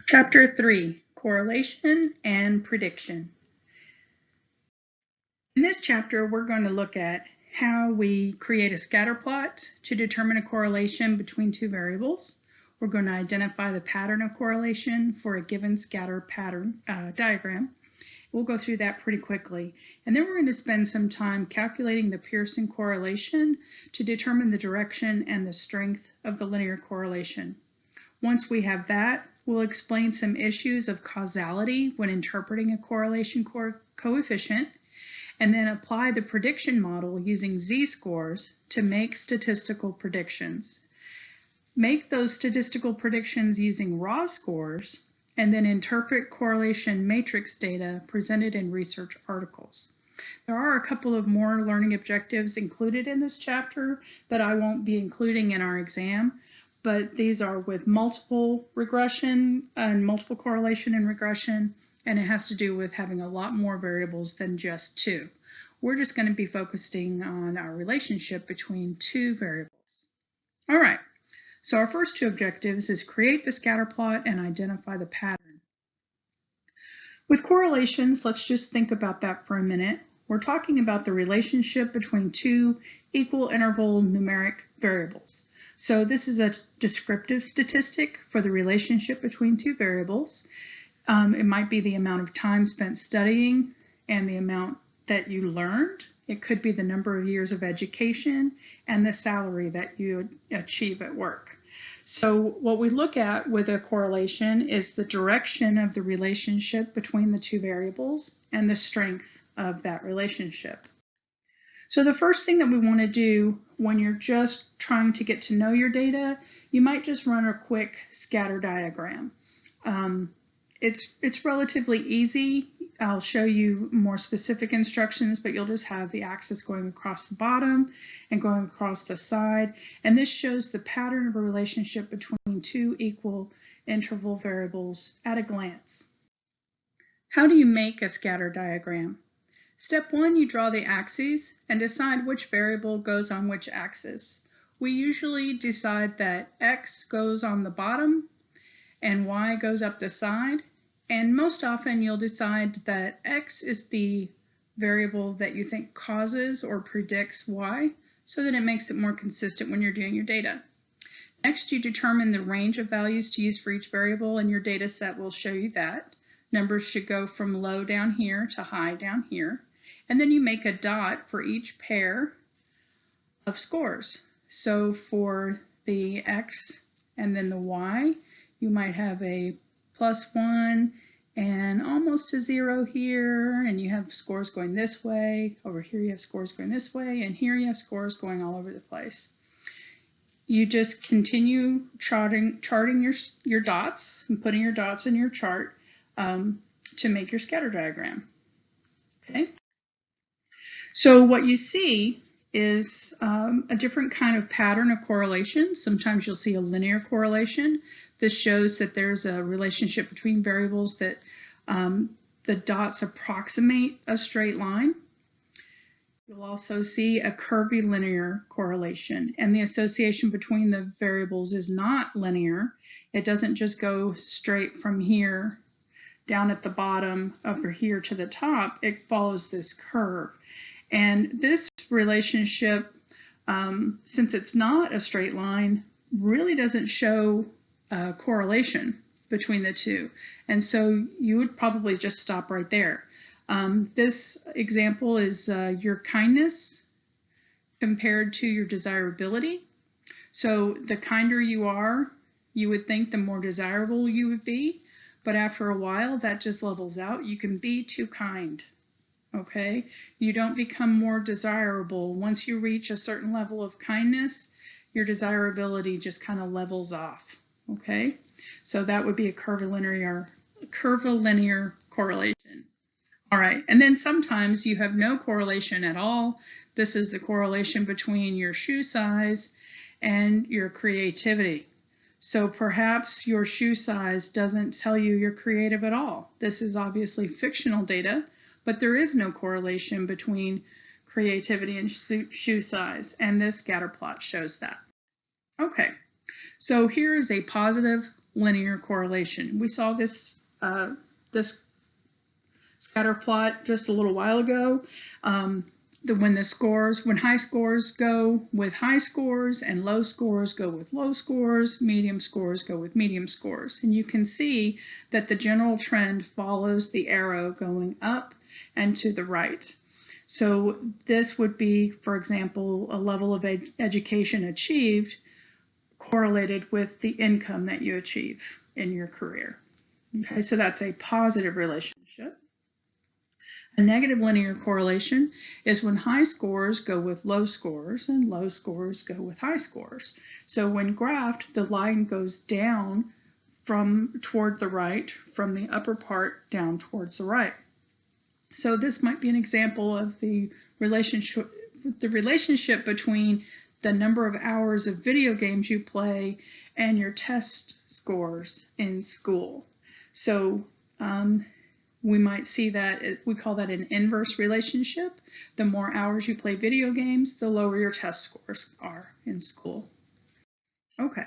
Chapter 3, Correlation and Prediction. In this chapter, we're going to look at how we create a scatter plot to determine a correlation between two variables. We're going to identify the pattern of correlation for a given scatter pattern diagram. We'll go through that pretty quickly. And then we're going to spend some time calculating the Pearson correlation to determine the direction and the strength of the linear correlation. Once we have that, we'll explain some issues of causality when interpreting a correlation coefficient, and then apply the prediction model using z-scores to make statistical predictions. Make those statistical predictions using raw scores, and then interpret correlation matrix data presented in research articles. There are a couple of more learning objectives included in this chapter that I won't be including in our exam, but these are with multiple regression and multiple correlation and regression, and it has to do with having a lot more variables than just two. We're just going to be focusing on our relationship between two variables. All right, so our first two objectives is create the scatter plot and identify the pattern. With correlations, let's just think about that for a minute. We're talking about the relationship between two equal interval numeric variables. So this is a descriptive statistic for the relationship between two variables. It might be the amount of time spent studying and the amount that you learned. It could be the number of years of education and the salary that you achieve at work. So what we look at with a correlation is the direction of the relationship between the two variables and the strength of that relationship. So the first thing that we want to do when you're just trying to get to know your data, you might just run a quick scatter diagram. It's relatively easy. I'll show you more specific instructions, but you'll just have the axis going across the bottom and going across the side. And this shows the pattern of a relationship between two equal interval variables at a glance. How do you make a scatter diagram? Step 1, you draw the axes and decide which variable goes on which axis. We usually decide that X goes on the bottom and Y goes up the side. And most often you'll decide that X is the variable that you think causes or predicts Y, so that it makes it more consistent when you're doing your data. Next, you determine the range of values to use for each variable, and your data set will show you that. Numbers should go from low down here to high down here. And then you make a dot for each pair of scores. So for the X and then the Y, you might have a +1 and almost a 0 here, and you have scores going this way. Over here you have scores going this way, and here you have scores going all over the place. You just continue charting your dots and putting your dots in your chart to make your scatter diagram. Okay. So what you see is a different kind of pattern of correlation. Sometimes you'll see a linear correlation. This shows that there's a relationship between variables that the dots approximate a straight line. You'll also see a curvilinear correlation, and the association between the variables is not linear. It doesn't just go straight from here down at the bottom over here to the top. It follows this curve. And this relationship, since it's not a straight line, really doesn't show a correlation between the two. And so you would probably just stop right there. This example is your kindness compared to your desirability. So the kinder you are, you would think the more desirable you would be. But after a while, that just levels out. You can be too kind. Okay, you don't become more desirable. Once you reach a certain level of kindness, your desirability just kind of levels off. Okay, so that would be a curvilinear correlation. All right, and then sometimes you have no correlation at all. This is the correlation between your shoe size and your creativity. So perhaps your shoe size doesn't tell you you're creative at all. This is obviously fictional data, but there is no correlation between creativity and shoe size, and this scatter plot shows that. Okay, so here is a positive linear correlation. We saw this this scatter plot just a little while ago. When high scores go with high scores and low scores go with low scores, medium scores go with medium scores. And you can see that the general trend follows the arrow going up and to the right. So this would be, for example, a level of education achieved correlated with the income that you achieve in your career. Okay, so that's a positive relationship. A negative linear correlation is when high scores go with low scores and low scores go with high scores. So when graphed, the line goes down toward the right, from the upper part down towards the right. So this might be an example of the relationship between the number of hours of video games you play and your test scores in school. So we might see that, we call that an inverse relationship. The more hours you play video games, the lower your test scores are in school. Okay,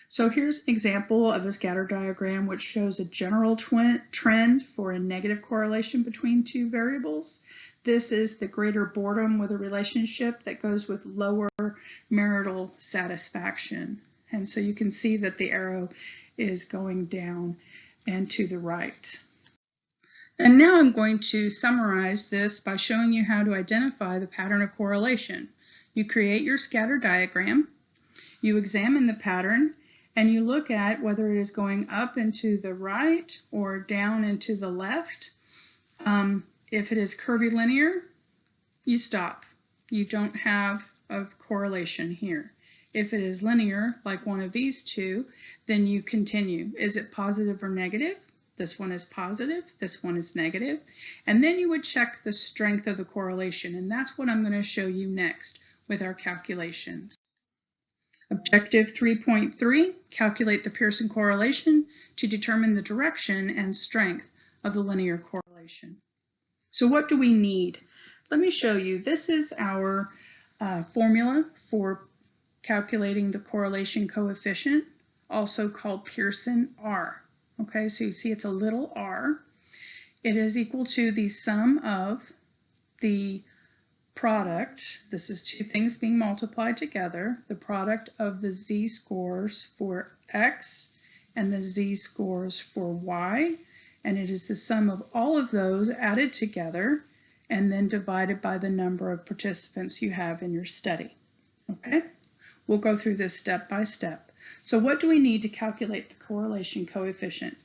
so here's an example of a scatter diagram which shows a general trend for a negative correlation between two variables. This is the greater boredom with a relationship that goes with lower marital satisfaction. And so you can see that the arrow is going down and to the right. And now I'm going to summarize this by showing you how to identify the pattern of correlation. You create your scatter diagram, you examine the pattern, and you look at whether it is going up and to the right or down and to the left. If it is curvilinear, you stop. You don't have a correlation here. If it is linear, like one of these two, then you continue. Is it positive or negative? This one is positive, this one is negative. And then you would check the strength of the correlation, and that's what I'm going to show you next with our calculations. Objective 3.3, calculate the Pearson correlation to determine the direction and strength of the linear correlation. So what do we need? Let me show you. This is our formula for calculating the correlation coefficient, also called Pearson R. Okay, so you see it's a little r. It is equal to the sum of the product, this is two things being multiplied together, the product of the z-scores for x and the z-scores for y, and it is the sum of all of those added together and then divided by the number of participants you have in your study. Okay, we'll go through this step by step. So what do we need to calculate the correlation coefficient?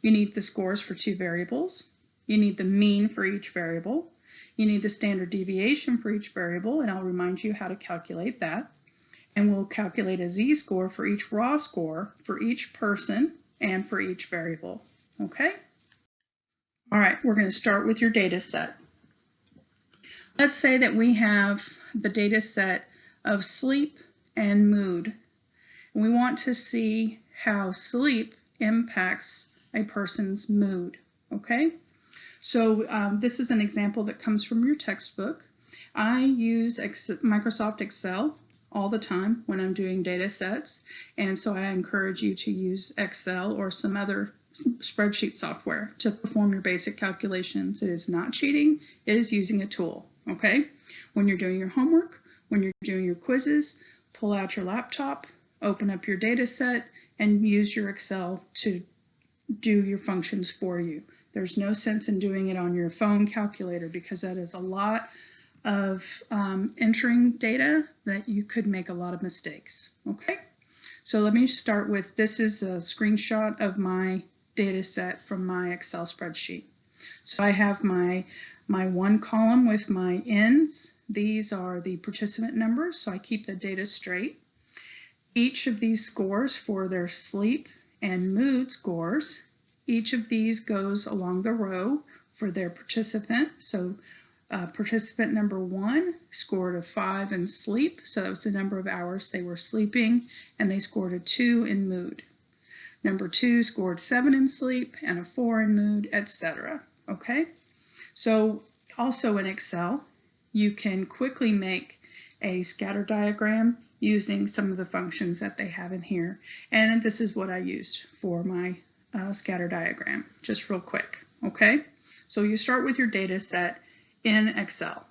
You need the scores for two variables. You need the mean for each variable. You need the standard deviation for each variable, and I'll remind you how to calculate that. And we'll calculate a z-score for each raw score for each person and for each variable. Okay? All right, we're going to start with your data set. Let's say that we have the data set of sleep and mood. We want to see how sleep impacts a person's mood, okay? So this is an example that comes from your textbook. I use Microsoft Excel all the time when I'm doing data sets, and so I encourage you to use Excel or some other spreadsheet software to perform your basic calculations. It is not cheating, it is using a tool, okay? When you're doing your homework, when you're doing your quizzes, pull out your laptop, open up your data set, and use your Excel to do your functions for you. There's no sense in doing it on your phone calculator because that is a lot of entering data that you could make a lot of mistakes. Okay, so let me start with, this is a screenshot of my data set from my Excel spreadsheet. So I have my one column with my ends. These are the participant numbers, so I keep the data straight. Each of these scores for their sleep and mood scores, each of these goes along the row for their participant. So participant number 1 scored a 5 in sleep, so that was the number of hours they were sleeping, and they scored a 2 in mood. Number 2 scored 7 in sleep and a 4 in mood, etc. Okay, so also in Excel, you can quickly make a scatter diagram using some of the functions that they have in here. And this is what I used for my scatter diagram, just real quick. Okay, so you start with your data set in Excel.